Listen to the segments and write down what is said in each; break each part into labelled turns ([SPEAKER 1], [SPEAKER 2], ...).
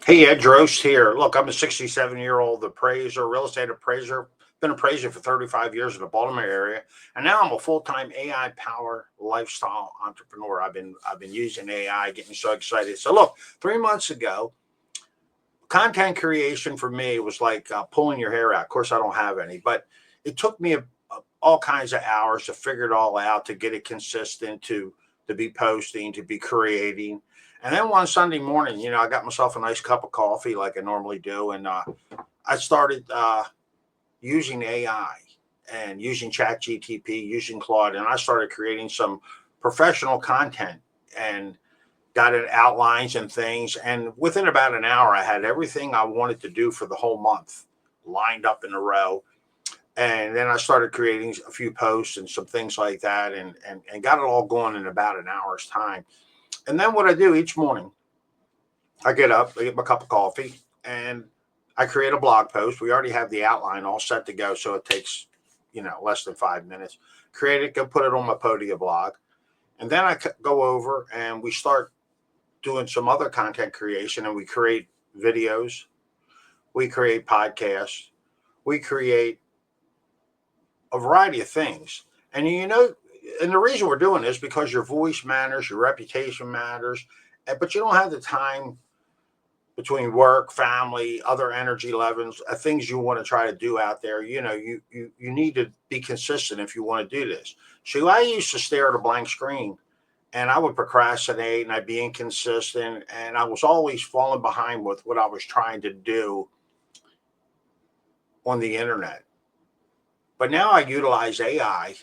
[SPEAKER 1] Hey, Ed Drost here. Look, I'm a 67-year-old appraiser, real estate appraiser. Been appraiser for 35 years in the Baltimore area, and now I'm a full-time AI power lifestyle entrepreneur. I've been using AI, getting so excited. So look, 3 months ago, content creation for me was like pulling your hair out. Of course, I don't have any, but it took me all kinds of hours to figure it all out, to get it consistent, to be posting, to be creating. And then one Sunday morning, I got myself a nice cup of coffee like I normally do, and I started using AI and using ChatGPT, using Claude, and I started creating some professional content and got it outlines and things. And within about an hour, I had everything I wanted to do for the whole month lined up in a row. And then I started creating a few posts and some things like that, and got it all going in about an hour's time. And then what I do each morning, I get up, I get my cup of coffee, and I create a blog post. We already have the outline all set to go, so it takes, less than 5 minutes. Create it, go put it on my Podia blog. And then I go over and we start doing some other content creation, and we create videos, we create podcasts, we create a variety of things. And and the reason we're doing this because your voice matters, your reputation matters, but you don't have the time between work, family, other energy levels, things you want to try to do out there. You need to be consistent if you want to do this. So I used to stare at a blank screen, and I would procrastinate, and I'd be inconsistent, and I was always falling behind with what I was trying to do on the internet. But now I utilize AI,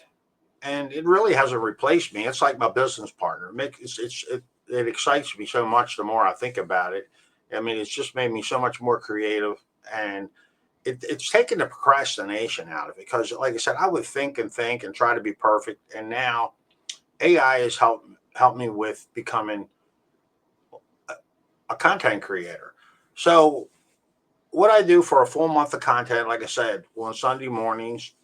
[SPEAKER 1] and it really hasn't replaced me. It's like my business partner. It excites me so much the more I think about it. I mean, it's just made me so much more creative, and it's taken the procrastination out of it. Because, like I said, I would think and try to be perfect, and now AI has helped me with becoming a content creator. So what I do for a full month of content, like I said, on Sunday mornings,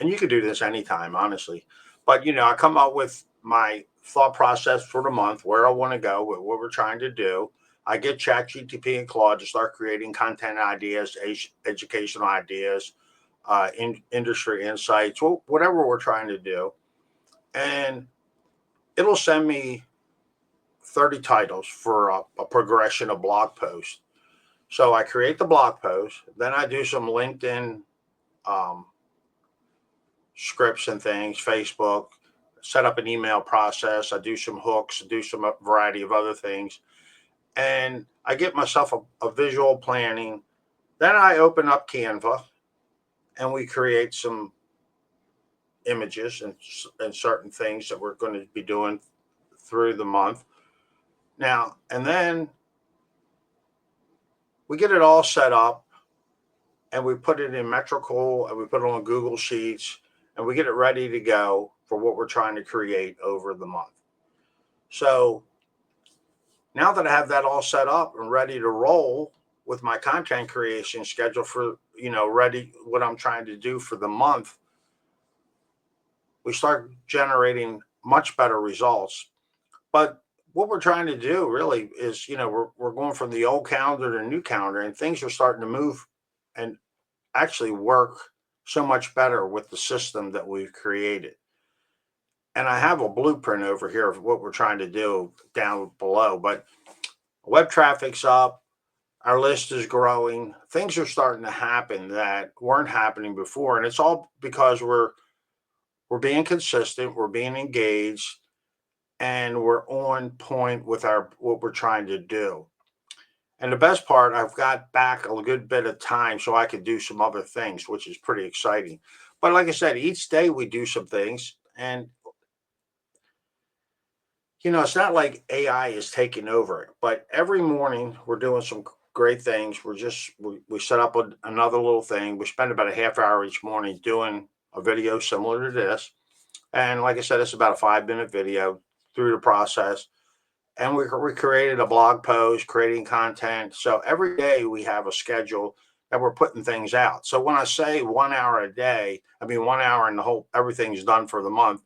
[SPEAKER 1] and you could do this anytime, honestly. But I come up with my thought process for the month, where I want to go, what we're trying to do. I get ChatGPT and Claude to start creating content ideas, educational ideas, industry insights, whatever we're trying to do, and it'll send me 30 titles for a progression of blog posts. So I create the blog post, then I do some LinkedIn um, scripts and things, Facebook, set up an email process. I do some hooks, do some variety of other things, and I get myself a visual planning. Then I open up Canva, and we create some images and certain things that we're going to be doing through the month. Now, and then we get it all set up, and we put it in Metricool, and we put it on Google Sheets, and we get it ready to go for what we're trying to create over the month. So now that I have that all set up and ready to roll with my content creation schedule for, ready what I'm trying to do for the month, we start generating much better results. But what we're trying to do really is, we're going from the old calendar to new calendar, and things are starting to move and actually work so much better with the system that we've created. And I have a blueprint over here of what we're trying to do down below, but web traffic's up, our list is growing, things are starting to happen that weren't happening before. And it's all because we're being consistent, we're being engaged, and we're on point with our what we're trying to do. And the best part, I've got back a good bit of time so I could do some other things, which is pretty exciting. But like I said, each day we do some things, and it's not like AI is taking over it, but every morning we're doing some great things. We set up another little thing. We spend about a half hour each morning doing a video similar to this. And like I said, it's about a 5 minute video through the process. And we created a blog post, creating content. So every day we have a schedule that we're putting things out. So when I say 1 hour a day, I mean 1 hour and the whole everything's done for the month.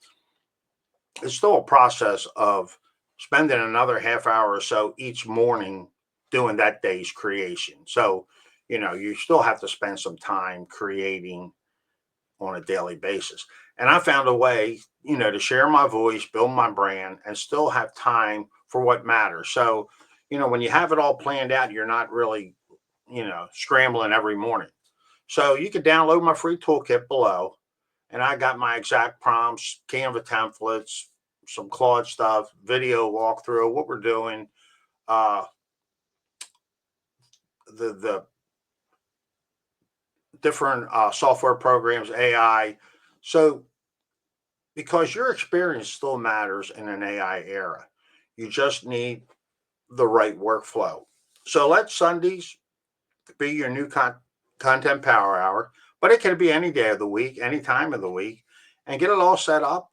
[SPEAKER 1] It's still a process of spending another half hour or so each morning doing that day's creation. So, you still have to spend some time creating on a daily basis. And I found a way, to share my voice, build my brand, and still have time for what matters. So, when you have it all planned out, you're not really, scrambling every morning. So you can download my free toolkit below, and I got my exact prompts, Canva templates, some Claude stuff, video walkthrough, what we're doing, uh, the different software programs, AI. So because your experience still matters in an AI era, you just need the right workflow. So let Sundays be your new content power hour, but it can be any day of the week, any time of the week, and get it all set up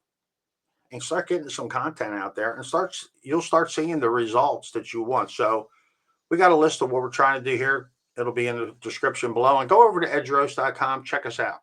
[SPEAKER 1] and start getting some content out there and you'll start seeing the results that you want. So we got a list of what we're trying to do here. It'll be in the description below, and go over to edgeroast.com. Check us out.